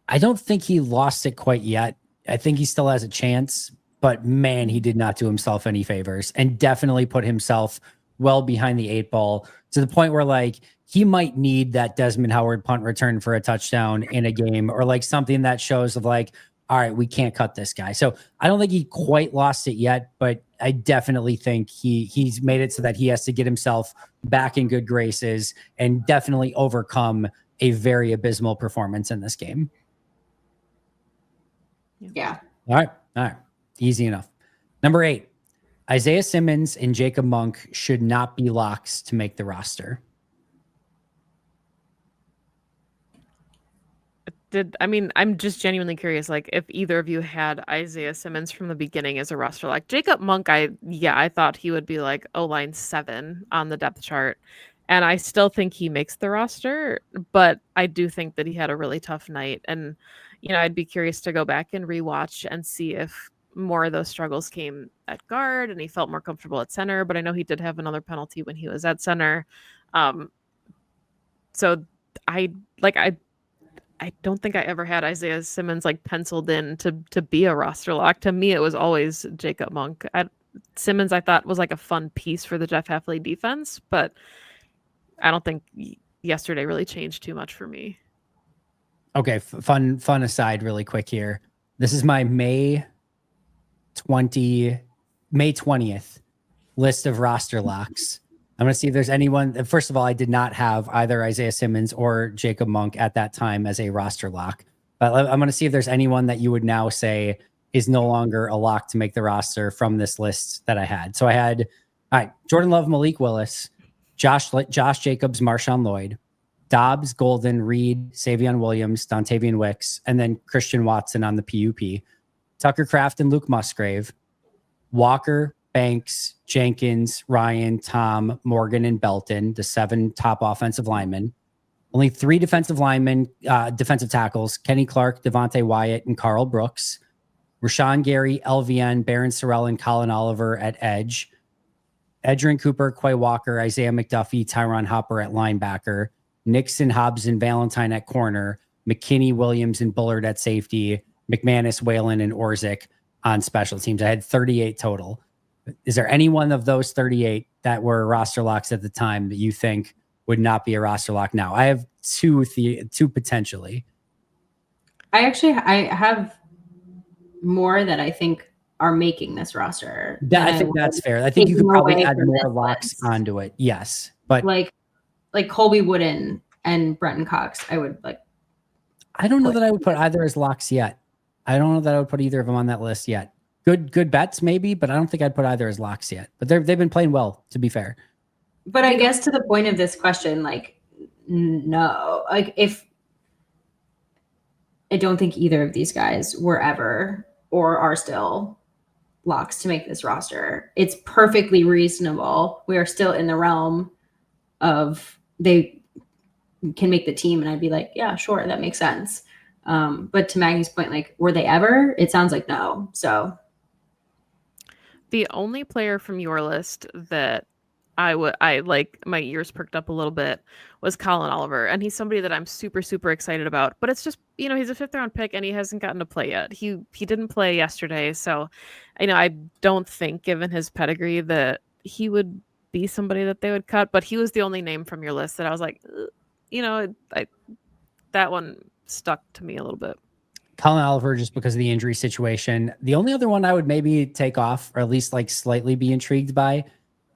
I don't think he lost it quite yet. I think he still has a chance, but man, he did not do himself any favors and definitely put himself well behind the 8 ball to the point where like he might need that Desmond Howard punt return for a touchdown in a game, or like something that shows of like, all right, we can't cut this guy. So I don't think he quite lost it yet, but I definitely think he's made it so that he has to get himself back in good graces and definitely overcome a very abysmal performance in this game. Yeah. All right. Easy enough. Number 8, Isaiah Simmons and Jacob Monk should not be locks to make the roster. I'm just genuinely curious, like if either of you had Isaiah Simmons from the beginning as a roster lock. Jacob Monk, I thought he would be like O-line 7 on the depth chart. And I still think he makes the roster, but I do think that he had a really tough night. And, I'd be curious to go back and rewatch and see if more of those struggles came at guard and he felt more comfortable at center. But I know he did have another penalty when he was at center. So I don't think I ever had Isaiah Simmons like penciled in to be a roster lock. To me, it was always Jacob Monk. Simmons, I thought, was like a fun piece for the Jeff Hafley defense, but I don't think yesterday really changed too much for me. Okay, fun aside really quick here. This is my May 20th list of roster locks. I'm going to see if there's anyone. First of all, I did not have either Isaiah Simmons or Jacob Monk at that time as a roster lock. But I'm going to see if there's anyone that you would now say is no longer a lock to make the roster from this list that I had. So I had, all right, Jordan Love, Malik Willis, Josh Jacobs, Marshawn Lloyd, Dobbs, Golden, Reed, Savion Williams, Dontavian Wicks, and then Christian Watson on the PUP, Tucker Kraft and Luke Musgrave, Walker, Banks, Jenkins, Ryan, Tom, Morgan, and Belton, the 7 top offensive linemen. Only 3 defensive linemen, defensive tackles, Kenny Clark, Devontae Wyatt, and Carl Brooks. Rashawn Gary, LVN, Barron Sorrell, and Colin Oliver at edge. Edgerrin Cooper, Quay Walker, Isaiah McDuffie, Tyron Hopper at linebacker. Nixon, Hobbs, and Valentine at corner. McKinney, Williams, and Bullard at safety. McManus, Whalen, and Orzik on special teams. I had 38 total. Is there any one of those 38 that were roster locks at the time that you think would not be a roster lock now? I have two potentially. I have more that I think are making this roster. I think that's fair. I think you could probably add more locks onto it. Yes. But like Colby Wooden and Brenton Cox, I would like. I don't know that I would put either as locks yet. I don't know that I would put either of them on that list yet. Good bets maybe, but I don't think I'd put either as locks yet. But they've been playing well, to be fair. But I guess to the point of this question, like, no, like if I don't think either of these guys were ever or are still locks to make this roster. It's perfectly reasonable. We are still in the realm of they can make the team, and I'd be like, yeah, sure, that makes sense. But to Maggie's point, like, were they ever? It sounds like no. So the only player from your list that I like, my ears perked up a little bit, was Colin Oliver, and he's somebody that I'm super, super excited about. But it's just, he's a 5th round pick and he hasn't gotten to play yet. He didn't play yesterday, so I don't think, given his pedigree, that he would be somebody that they would cut, but he was the only name from your list that I was like, that one stuck to me a little bit. Colin Oliver, just because of the injury situation. The only other one I would maybe take off, or at least like slightly be intrigued by,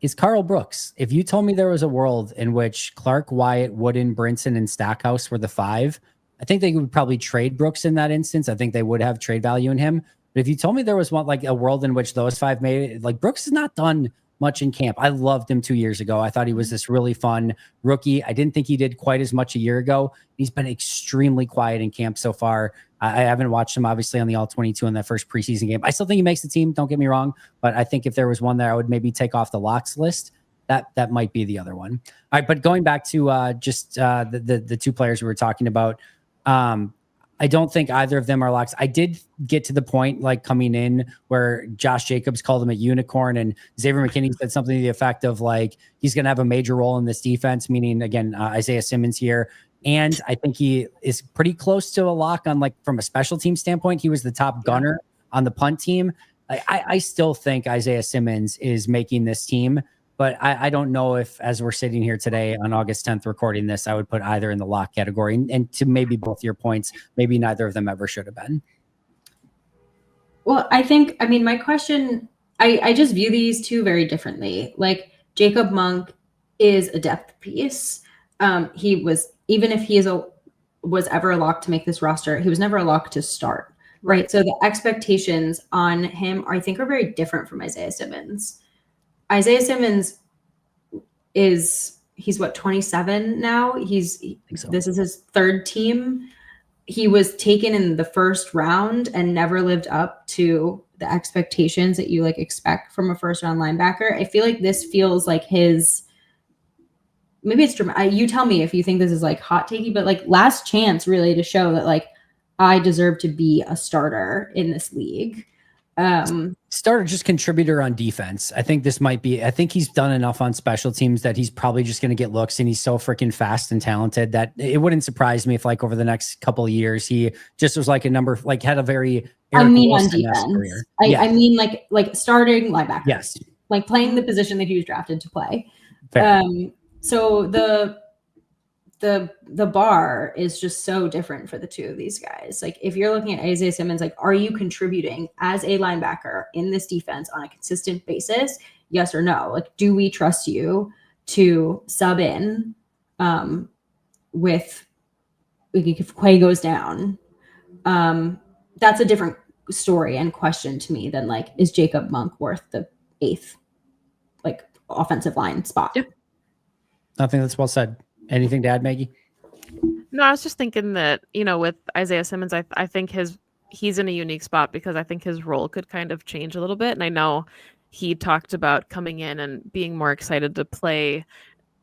is Carl Brooks. If you told me there was a world in which Clark, Wyatt, Wooden, Brinson, and Stackhouse were the 5, I think they would probably trade Brooks in that instance. I think they would have trade value in him. But if you told me there was one, like a world in which those 5 made it, like Brooks has not done much in camp. I loved him 2 years ago. I thought he was this really fun rookie. I didn't think he did quite as much a year ago. He's been extremely quiet in camp so far. I haven't watched him obviously on the All-22 in that first preseason game. I still think he makes the team. Don't get me wrong, but I think if there was one that I would maybe take off the locks list, that might be the other one. All right, but going back to just the 2 players we were talking about, I don't think either of them are locks. I did get to the point like coming in where Josh Jacobs called him a unicorn, and Xavier McKinney said something to the effect of like, he's going to have a major role in this defense, meaning again, Isaiah Simmons here. And I think he is pretty close to a lock on like from a special team standpoint. He was the top gunner on the punt team. I still think Isaiah Simmons is making this team, but I don't know if, as we're sitting here today on August 10th recording this, I would put either in the lock category. And to maybe both your points, maybe neither of them ever should have been. Well, my question, I just view these 2 very differently. Like Jacob Monk is a depth piece. He was, even if he was ever a lock to make this roster, he was never a lock to start, right? So the expectations on him I think are very different from Isaiah Simmons. Isaiah Simmons he's what, 27 now? This is his 3rd team. He was taken in the first round and never lived up to the expectations that you like expect from a first round linebacker. I feel like this feels like his, maybe it's dramatic. You tell me if you think this is like hot takey, but like last chance really to show that like I deserve to be a starter in this league. Starter, just contributor on defense. I think he's done enough on special teams that he's probably just going to get looks, and he's so freaking fast and talented that it wouldn't surprise me if like over the next couple of years, he just was like a number, like had a very, on defense. Career. I mean like starting linebacker. Yes. Like playing the position that he was drafted to play. Fair. So the bar is just so different for the 2 of these guys. Like if you're looking at Isaiah Simmons, like, are you contributing as a linebacker in this defense on a consistent basis? Yes or no? Like, do we trust you to sub in with if Quay goes down? That's a different story and question to me than like, is Jacob Monk worth the 8th like offensive line spot? Yeah. I think that's well said. Anything to add, Maggie? No, I was just thinking that, with Isaiah Simmons, I think he's in a unique spot because I think his role could kind of change a little bit. And I know he talked about coming in and being more excited to play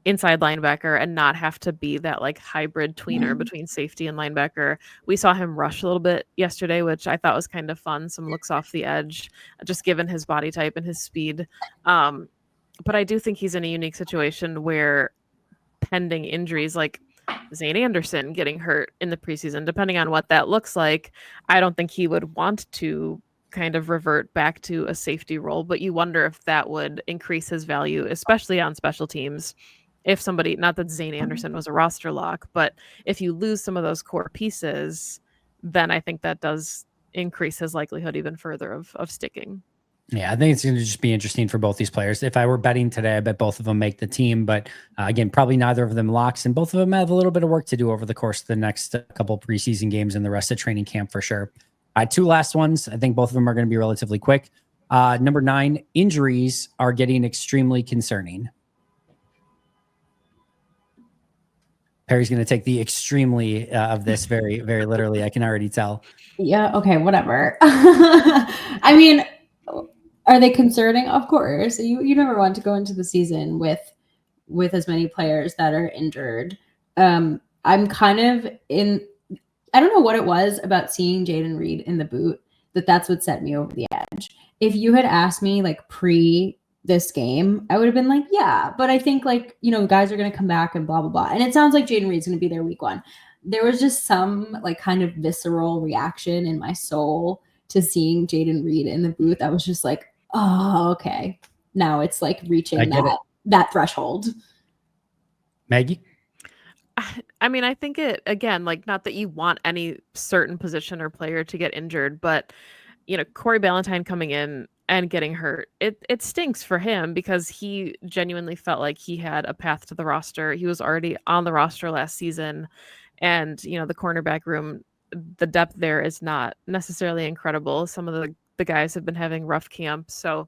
inside linebacker and not have to be that like hybrid tweener between safety and linebacker. We saw him rush a little bit yesterday, which I thought was kind of fun. Some looks off the edge, just given his body type and his speed. But I do think he's in a unique situation where pending injuries like Zane Anderson getting hurt in the preseason, depending on what that looks like, I don't think he would want to kind of revert back to a safety role, but you wonder if that would increase his value, especially on special teams. If somebody, not that Zane Anderson was a roster lock, but if you lose some of those core pieces, then I think that does increase his likelihood even further of sticking. Yeah, I think it's going to just be interesting for both these players. If I were betting today, I bet both of them make the team. But again, probably neither of them locks, and both of them have a little bit of work to do over the course of the next couple preseason games and the rest of training camp for sure. 2 last ones. I think both of them are going to be relatively quick. Number 9, injuries are getting extremely concerning. Perry's going to take the extremely of this very, very literally. I can already tell. Yeah. Okay. Whatever. I mean, are they concerning? Of course. You never want to go into the season with as many players that are injured. I'm kind of I don't know what it was about seeing Jayden Reed in the boot that's what set me over the edge. If you had asked me like pre this game, I would have been like, yeah, but I think like, guys are going to come back and blah, blah, blah. And it sounds like Jayden Reed's going to be there week 1. There was just some like kind of visceral reaction in my soul to seeing Jayden Reed in the booth. I was just like, oh, okay. Now it's like reaching that threshold. Maggie? I mean, I think it, again, like, not that you want any certain position or player to get injured, but, you know, Corey Ballantyne coming in and getting hurt, it stinks for him because he genuinely felt like he had a path to the roster. He was already on the roster last season, and, you know, the cornerback room, the depth there is not necessarily incredible. Some of the guys have been having rough camps, so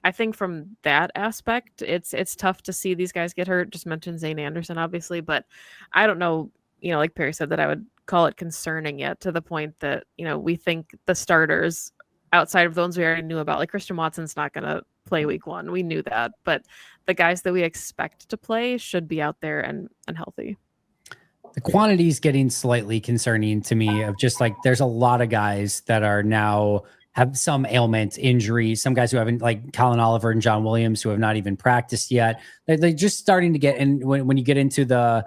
I think from that aspect, it's tough to see these guys get hurt. Just mentioned Zane Anderson, obviously, but I don't know, you know, like Perri said, that I would call it concerning yet, to the point that, you know, we think the starters outside of the ones we already knew about, like Christian Watson's not going to play week 1. We knew that, but the guys that we expect to play should be out there and healthy. The quantity is getting slightly concerning to me, of just like, there's a lot of guys that are now have some ailment, injury, some guys who haven't, like Colin Oliver and John Williams, who have not even practiced yet. They're just starting to get, and when you get into the,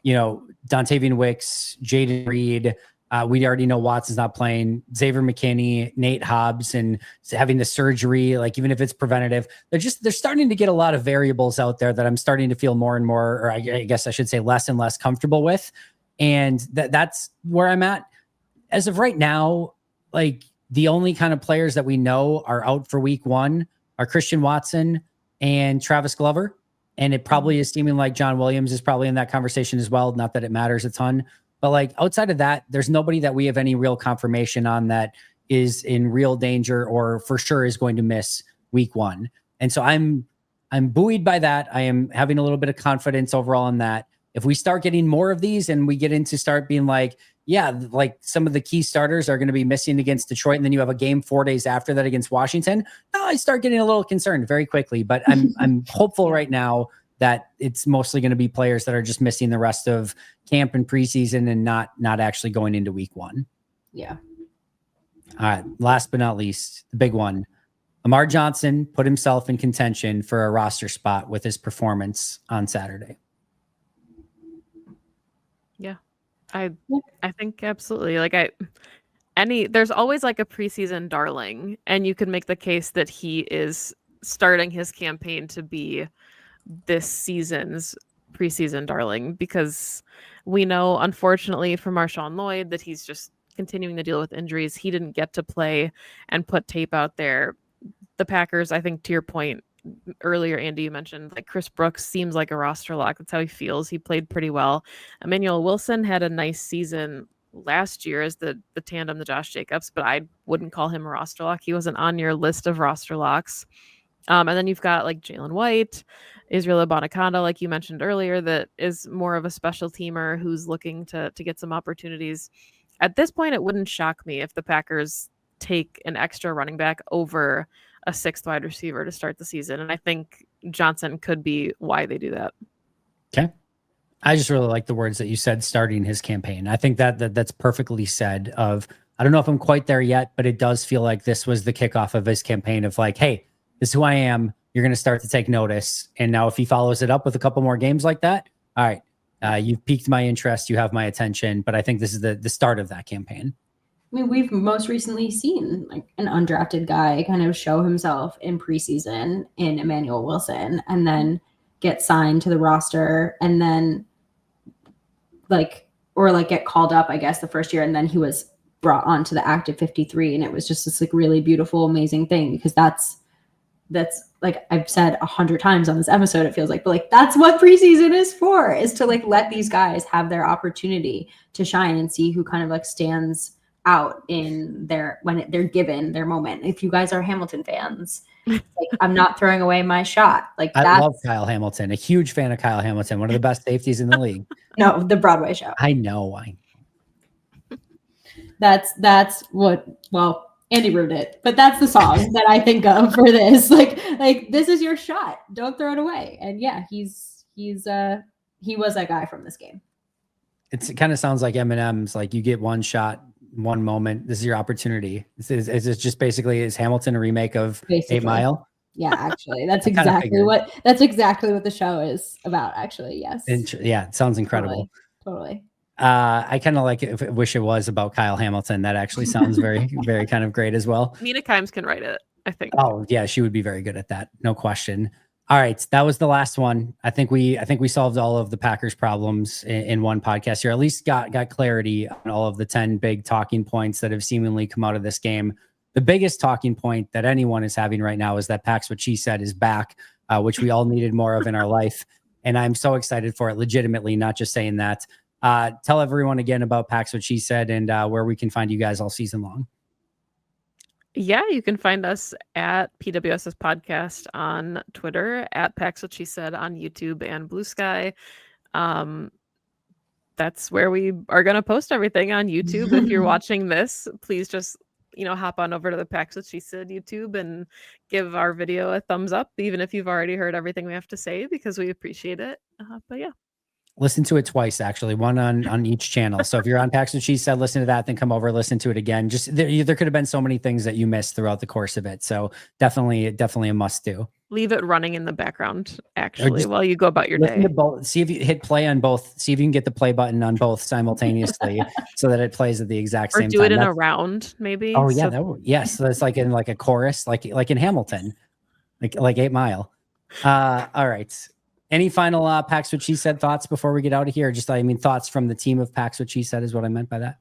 you know, Dontavian Wicks, Jaden Reed, we already know Watson's not playing, Xavier McKinney, Nate Hobbs, and having the surgery, like even if it's preventative, they're starting to get a lot of variables out there that I'm starting to feel more and more, or I guess I should say less and less comfortable with. And that's where I'm at. As of right now, like, the only kind of players that we know are out for week 1 are Christian Watson and Travis Glover. And it probably is seeming like John Williams is probably in that conversation as well. Not that it matters a ton, but like outside of that, there's nobody that we have any real confirmation on that is in real danger or for sure is going to miss week 1. And so I'm buoyed by that. I am having a little bit of confidence overall in that. If we start getting more of these and we get into start being like, yeah, like some of the key starters are going to be missing against Detroit, and then you have a game 4 days after that against Washington, I start getting a little concerned very quickly. But I'm hopeful right now that it's mostly going to be players that are just missing the rest of camp and preseason and not actually going into week 1. Yeah. All right. Last but not least, the big one. Amar Johnson put himself in contention for a roster spot with his performance on Saturday. Yeah. I think absolutely. Like, there's always like a preseason darling, and you could make the case that he is starting his campaign to be this season's preseason darling, because we know, unfortunately, for Marshawn Lloyd, that he's just continuing to deal with injuries. He didn't get to play and put tape out there. The Packers, I think, to your point earlier, Andy, you mentioned like Chris Brooks seems like a roster lock. That's how he feels. He played pretty well. Emmanuel Wilson had a nice season last year as the tandem to Josh Jacobs, but I wouldn't call him a roster lock. He wasn't on your list of roster locks. And then you've got like Jalen White, Israel Abanikanda, like you mentioned earlier, that is more of a special teamer who's looking to get some opportunities. At this point, it wouldn't shock me if the Packers take an extra running back over a 6th wide receiver to start the season. And I think Johnson could be why they do that. Okay. I just really like the words that you said, starting his campaign. I think that's perfectly said. I don't know if I'm quite there yet, but it does feel like this was the kickoff of his campaign of like, hey, this is who I am. You're going to start to take notice. And now if he follows it up with a couple more games like that, all right, you've piqued my interest. You have my attention. But I think this is the start of that campaign. I mean, we've most recently seen like an undrafted guy kind of show himself in preseason in Emmanuel Wilson, and then get signed to the roster, and then get called up, I guess, the first year, and then he was brought onto the active 53, and it was just this like really beautiful, amazing thing, because that's like I've said 100 times on this episode, it feels like, but like that's what preseason is for, is to like let these guys have their opportunity to shine and see who kind of like stands out in when they're given their moment. If you guys are Hamilton fans, like I'm not throwing away my shot. Like I love Kyle Hamilton, a huge fan of Kyle Hamilton, one of the best safeties in the league. No, the Broadway show. I know. That's what, well, Andy wrote it, but that's the song that I think of for this. Like this is your shot. Don't throw it away. And yeah, he was that guy from this game. It kind of sounds like Eminem's, like you get one shot, one moment. This is your opportunity. Is it just basically, is Hamilton a remake of 8 Mile? Yeah, actually, that's exactly what the show is about. Actually, yes. Yeah, it sounds incredible. Totally. I kind of like it. Wish it was about Kyle Hamilton. That actually sounds very, very kind of great as well. Mina Kimes can write it, I think. Oh yeah, she would be very good at that, no question. All right, that was the last one. I think we solved all of the Packers problems in one podcast here. At least got clarity on all of the 10 big talking points that have seemingly come out of this game. The biggest talking point that anyone is having right now is that Pax What She Said is back, which we all needed more of in our life. And I'm so excited for it, legitimately, not just saying that. Tell everyone again about Pax What She Said and where we can find you guys all season long. Yeah, you can find us at PWS's Podcast on Twitter, at Pax What She Said on YouTube and Blue Sky. That's where we are going to post everything on YouTube. If you're watching this, please just, hop on over to the Pax What She Said YouTube and give our video a thumbs up, even if you've already heard everything we have to say, because we appreciate it. But yeah. Listen to it twice, actually, one on each channel. So if you're on Pax What She Said, listen to that, then come over, listen to it again. Just there could have been so many things that you missed throughout the course of it. So definitely a must do. Leave it running in the background, actually, while you go about your day. See if you hit play on both. See if you can get the play button on both simultaneously so that it plays at the exact same time. Or do it in a round, maybe. Oh yeah, yes. So it's like in like a chorus, like in Hamilton, like 8 Mile. All right. Any final Pax What She Said thoughts before we get out of here? Just, thoughts from the team of Pax What She Said is what I meant by that.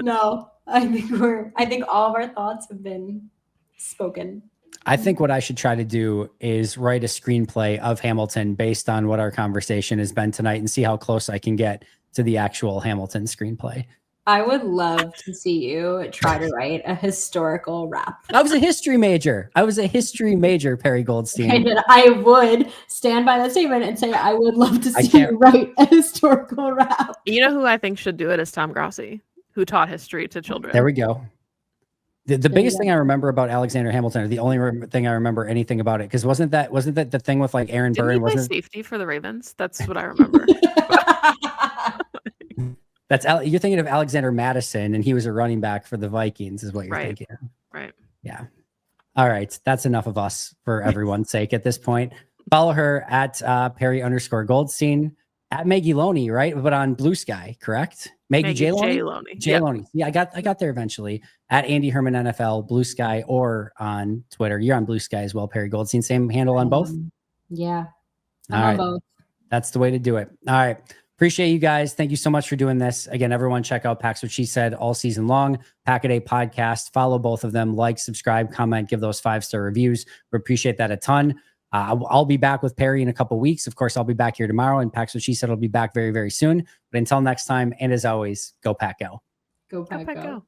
No, I think all of our thoughts have been spoken. I think what I should try to do is write a screenplay of Hamilton based on what our conversation has been tonight and see how close I can get to the actual Hamilton screenplay. I would love to see you try to write a historical rap. I was a history major. Perri Goldstein. And I would stand by that statement and say I would love to see you write a historical rap. You know who I think should do it is Tom Grossi, who taught history to children. There we go. The biggest thing I remember about Alexander Hamilton, or the only thing I remember anything about it, because wasn't that the thing with like Aaron Burr? Didn't he play safety for the Ravens? That's what I remember. You're thinking of Alexander Madison, and he was a running back for the Vikings, is what you're thinking. Right. Yeah. All right. That's enough of us for everyone's sake at this point. Follow her at Perri_Goldstein, at Maggie Loney, right? But on Blue Sky, correct? Maggie J. Loney. J. Loney. Yeah, I got there eventually. At Andy Herman NFL, Blue Sky, or on Twitter. You're on Blue Sky as well, Perri Goldstein. Same handle on both? Yeah. I'm on both. That's the way to do it. All right. Appreciate you guys. Thank you so much for doing this. Again, everyone check out Pax What She Said all season long. Pack-A-Day Podcast. Follow both of them. Like, subscribe, comment, give those 5-star reviews. We appreciate that a ton. I'll be back with Perri in a couple weeks. Of course, I'll be back here tomorrow, and Pax What She Said will be back very, very soon. But until next time, and as always, go Pack Go. Go Pack Go.